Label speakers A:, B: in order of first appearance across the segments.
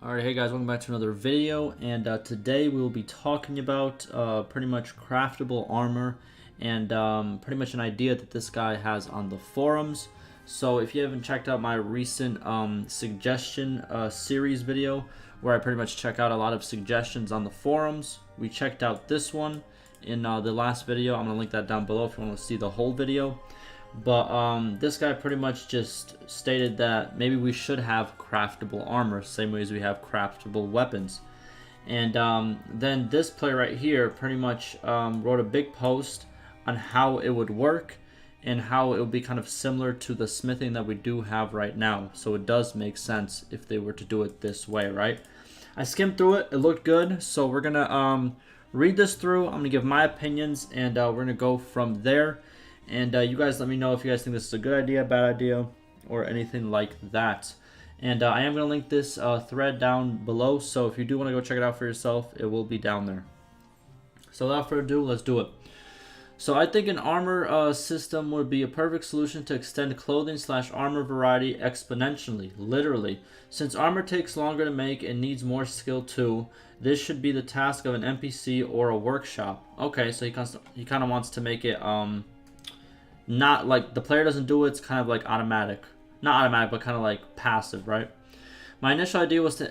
A: Alright, hey guys, welcome back to another video, and today we will be talking about pretty much craftable armor and pretty much an idea that this guy has on the forums. So if you haven't checked out my recent suggestion series video where I pretty much check out a lot of suggestions on the forums, we checked out this one in the last video. I'm going to link that down below if you want to see the whole video. But this guy pretty much just stated that maybe we should have craftable armor, same way as we have craftable weapons. And then this player right here pretty much wrote a big post on how it would work and how it would be kind of similar to the smithing that we do have right now. So it does make sense if they were to do it this way, right? I skimmed through it, it looked good, so we're gonna read this through. I'm gonna give my opinions, and we're gonna go from there. And you guys let me know if you guys think this is a good idea, bad idea, or anything like that. And I am going to link this thread down below, so if you do want to go check it out for yourself, it will be down there. So without further ado, let's do it. So I think an armor system would be a perfect solution to extend clothing / armor variety exponentially, literally. Since armor takes longer to make and needs more skill too, this should be the task of an NPC or a workshop. Okay, so he kind of wants to make it not like the player doesn't do it, it's kind of like automatic. Not automatic, but kind of like passive, right? My initial idea was to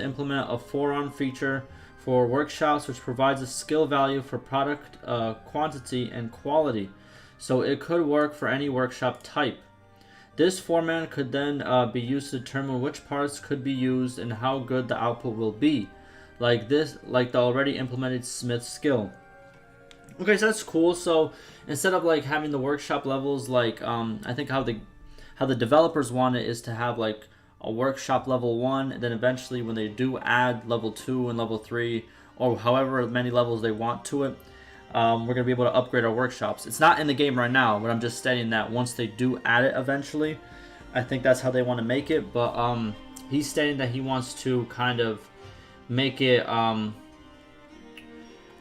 A: implement a forearm feature for workshops which provides a skill value for product quantity and quality, so it could work for any workshop type. This format could then be used to determine which parts could be used and how good the output will be, like the already implemented smith skill. Okay, so that's cool. So instead of like having the workshop levels, like I think how the developers want it is to have like a workshop level 1, and then eventually when they do add level 2 and level 3, or however many levels they want to it, we're gonna be able to upgrade our workshops. It's not in the game right now, but I'm just stating that once they do add it eventually, I think that's how they want to make it. But he's stating that he wants to kind of make it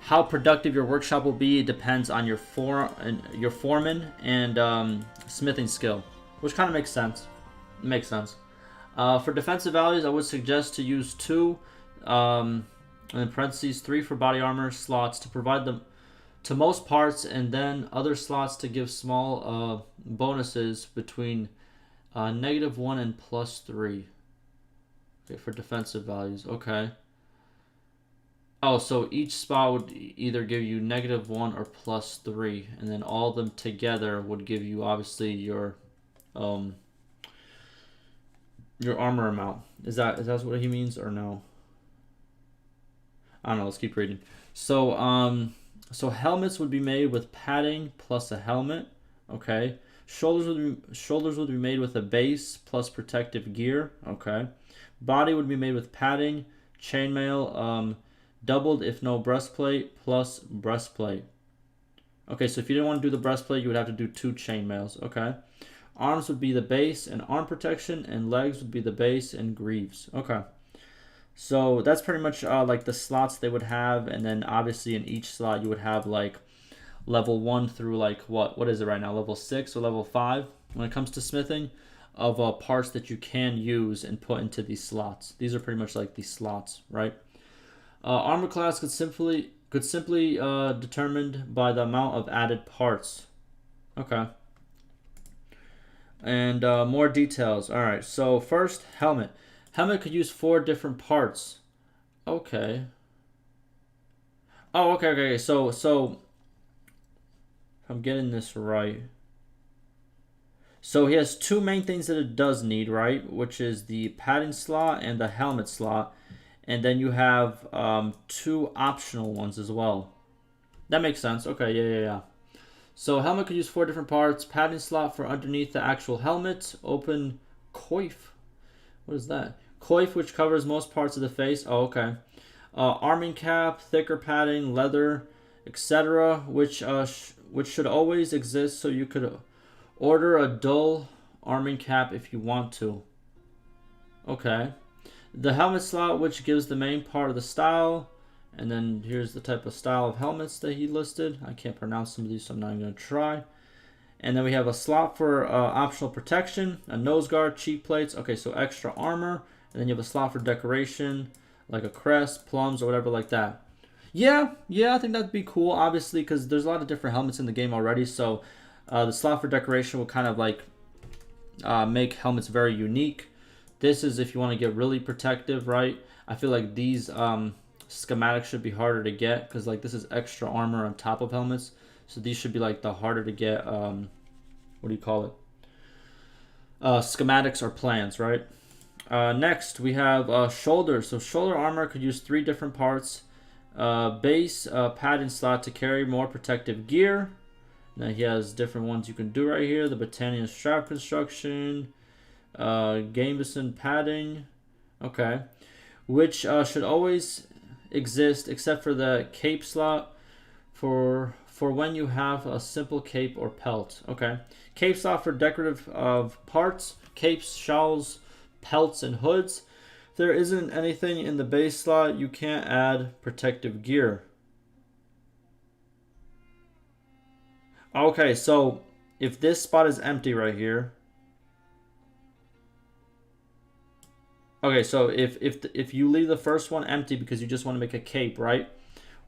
A: how productive your workshop will be depends on your foreman and smithing skill, which kind of makes sense. It makes sense. For defensive values, I would suggest to use 2, and in parentheses 3 for body armor slots to provide them to most parts, and then other slots to give small bonuses between -1 and +3. Okay, for defensive values. Okay. Oh, so each spot would either give you -1 or +3, and then all of them together would give you obviously your armor amount. Is that what he means or no? I don't know. Let's keep reading. So so helmets would be made with padding plus a helmet. Okay. Shoulders would be made with a base plus protective gear. Okay. Body would be made with padding, chainmail, doubled if no breastplate plus breastplate. Okay, so if you didn't want to do the breastplate, you would have to do 2 chainmails. Okay. Arms would be the base and arm protection, and legs would be the base and greaves. Okay. So that's pretty much like the slots they would have, and then obviously in each slot you would have like level 1 through like what is it right now, level 6 or level 5 when it comes to smithing of parts that you can use and put into these slots. These are pretty much like these slots, right? Armor class could simply determined by the amount of added parts. Okay. And more details. All right. So first, helmet. Helmet could use 4 different parts. Okay. Oh, okay. So if I'm getting this right. So he has 2 main things that it does need, right? Which is the padding slot and the helmet slot. And then you have 2 optional ones as well. That makes sense. Okay, yeah. So helmet could use 4 different parts. Padding slot for underneath the actual helmet. Open coif. What is that? Coif, which covers most parts of the face. Oh, okay. Arming cap, thicker padding, leather, etc., which should always exist. So you could order a dull arming cap if you want to. Okay. The helmet slot, which gives the main part of the style, and then here's the type of style of helmets that he listed. I can't pronounce some of these, so I'm not even going to try. And then we have a slot for optional protection, a nose guard, cheek plates. Okay, so extra armor. And then you have a slot for decoration, like a crest, plums, or whatever like that. Yeah, I think that'd be cool, obviously, because there's a lot of different helmets in the game already. So the slot for decoration will kind of like make helmets very unique. This is if you want to get really protective, right? I feel like these schematics should be harder to get because like this is extra armor on top of helmets. So these should be like the harder to get, what do you call it? Schematics or plans, right? Next, we have shoulders. So shoulder armor could use 3 different parts. Base padding slot to carry more protective gear. Now he has different ones you can do right here. The Battanian strap construction. Gambeson padding. Okay. Which should always exist except for the cape slot for when you have a simple cape or pelt. Okay. Cape slot for decorative parts, capes, shawls, pelts, and hoods. If there isn't anything in the base slot, you can't add protective gear. Okay, so if this spot is empty right here. Okay, so if you leave the first one empty because you just want to make a cape, right?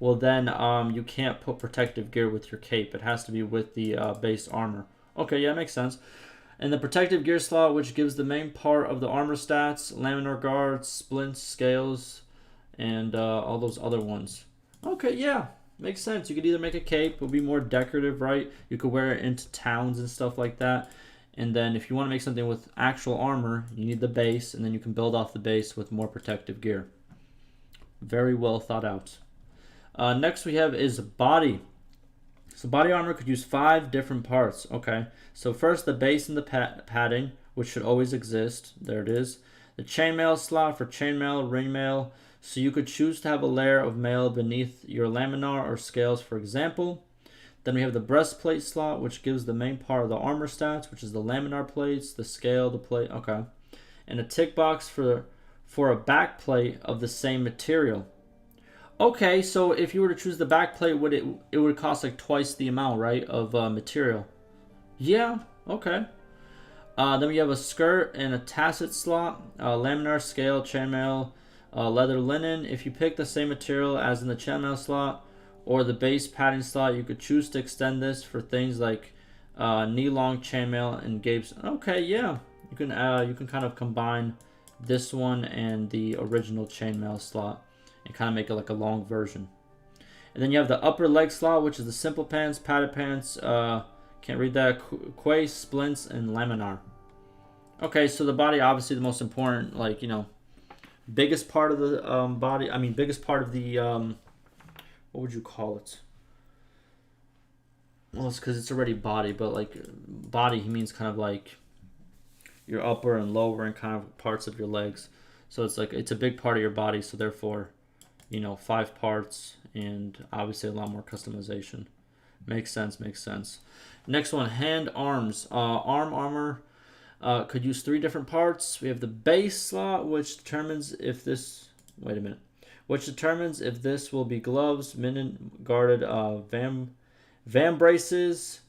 A: Well, then you can't put protective gear with your cape. It has to be with the base armor. Okay, yeah, makes sense. And the protective gear slot, which gives the main part of the armor stats, laminar guards, splints, scales, and all those other ones. Okay, yeah, makes sense. You could either make a cape, it would be more decorative, right? You could wear it into towns and stuff like that. And then if you want to make something with actual armor, you need the base, and then you can build off the base with more protective gear. Very well thought out. Next we have is body. So body armor could use 5 different parts. Okay, so first the base and the padding, which should always exist. There it is. The chainmail slot for chainmail, ringmail. So you could choose to have a layer of mail beneath your laminar or scales, for example. Then we have the breastplate slot, which gives the main part of the armor stats, which is the laminar plates, the scale, the plate. Okay, and a tick box for a back plate of the same material. Okay, so if you were to choose the back plate, it would cost like twice the amount, right, of material. Yeah, okay. Then we have a skirt and a tassel slot, laminar, scale, chainmail, leather, linen. If you pick the same material as in the chainmail slot or the base padding slot, you could choose to extend this for things like knee-long chainmail and gapes. Okay, yeah, you can kind of combine this one and the original chainmail slot and kind of make it like a long version. And then you have the upper leg slot, which is the simple pants, padded pants, can't read that, quay, splints, and laminar. Okay, so the body, obviously the most important, like, you know, biggest part of the body, I mean, biggest part of the, what would you call it? Well, it's because it's already body, but like body, he means kind of like your upper and lower and kind of parts of your legs. So it's like, it's a big part of your body, so therefore, you know, 5 parts and obviously a lot more customization. Makes sense, makes sense. Next one, hand arms. Arm armor could use 3 different parts. We have the base slot, which determines if this, wait a minute, which determines if this will be gloves, mitten guarded van braces,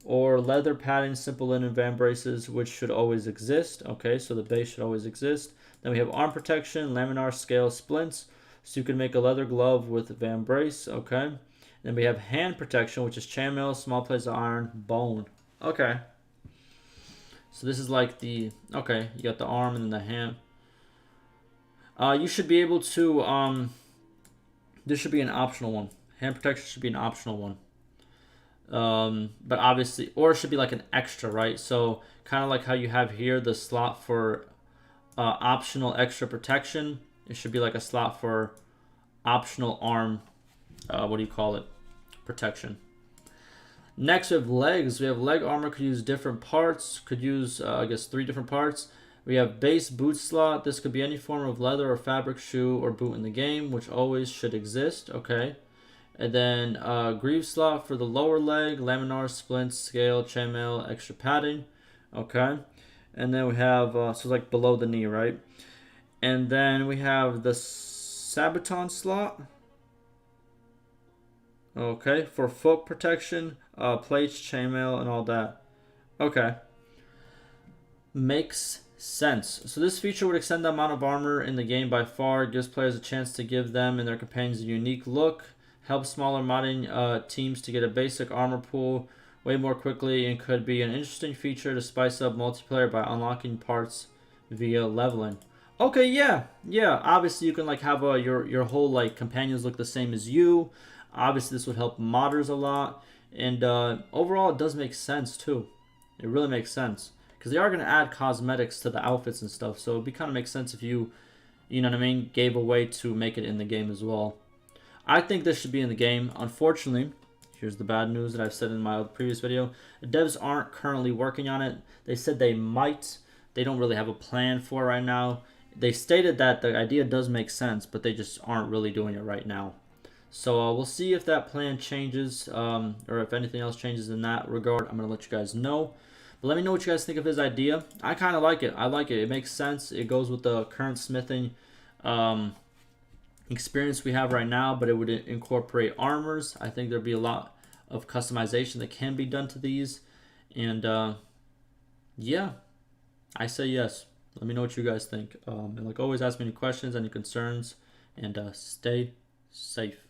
A: or leather padding, simple linen van braces, which should always exist. Okay, so the base should always exist. Then we have arm protection, laminar, scale, splints. So you can make a leather glove with van brace. Okay. Then we have hand protection, which is chainmail, small plates of iron, bone. Okay. So this is like the, okay, you got the arm and then the hand. You should be able to, this should be an optional one. Hand protection should be an optional one. But obviously, or it should be like an extra, right? So kind of like how you have here the slot for optional extra protection. It should be like a slot for optional arm, what do you call it? Protection. Next, we have legs. We have leg armor, could use different parts, could use, I guess, 3 different parts. We have base boot slot. This could be any form of leather or fabric shoe or boot in the game, which always should exist. Okay. And then greave slot for the lower leg, laminar, splints, scale, chainmail, extra padding. Okay. And then we have, so like below the knee, right? And then we have the sabaton slot. Okay, for foot protection, plates, chainmail, and all that. Okay. Makes sense. So this feature would extend the amount of armor in the game by far, gives players a chance to give them and their companions a unique look, helps smaller modding teams to get a basic armor pool way more quickly, and could be an interesting feature to spice up multiplayer by unlocking parts via leveling. Okay, yeah, yeah. Obviously, you can like have your whole like companions look the same as you. Obviously, this would help modders a lot, and overall, it does make sense too. It really makes sense because they are going to add cosmetics to the outfits and stuff. So it'd be kind of makes sense if you know what I mean, gave a way to make it in the game as well. I think this should be in the game. Unfortunately, here's the bad news that I've said in my previous video. The devs aren't currently working on it. They said they might. They don't really have a plan for it right now. They stated that the idea does make sense, but they just aren't really doing it right now. So we'll see if that plan changes or if anything else changes in that regard. I'm going to let you guys know. But let me know what you guys think of his idea. I kind of like it. I like it. It makes sense. It goes with the current smithing experience we have right now, but it would incorporate armors. I think there'd be a lot of customization that can be done to these. And yeah, I say yes. Let me know what you guys think. And like always, ask me any questions, any concerns, and stay safe.